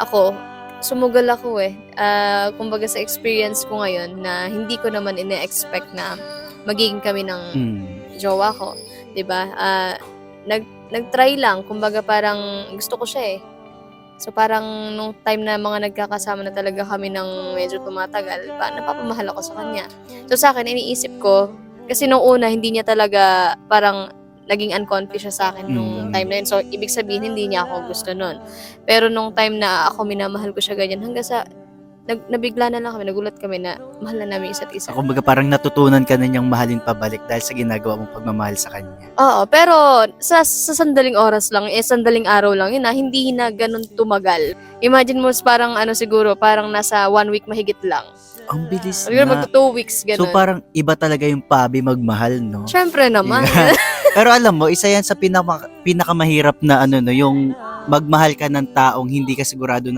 Ako, sumugal ako eh. Kumbaga sa experience ko ngayon na hindi ko naman ine-expect na magiging kami ng jowa ko, 'di ba? Nag-try lang, kumbaga parang gusto ko siya eh. So parang nung time na mga nagkakasama na talaga kami ng medyo tumatagal, napapamahal ako sa kanya. So sa akin, iniisip ko, kasi nung una hindi niya talaga parang naging uncomfy siya sa akin nung time na yun. So ibig sabihin hindi niya ako gusto nun. Pero nung time na ako minamahal ko siya ganyan, hanggang sa nabigla na lang kami, nagulat kami na mahal na namin isa't isa. Kumbaga parang natutunan ka na niyang mahalin pabalik dahil sa ginagawa mong pagmamahal sa kanya. Oo, pero sa sandaling oras lang, sandaling araw lang yun hindi na ganun tumagal. Imagine mo parang siguro, parang nasa 1 week mahigit lang. Ang bilis Siguro na. magto 2 weeks, ganun. So parang iba talaga yung pabi magmahal, no? Siyempre naman. Pero alam mo, isa yan sa pinakamahirap na yung magmahal ka ng taong hindi ka sigurado na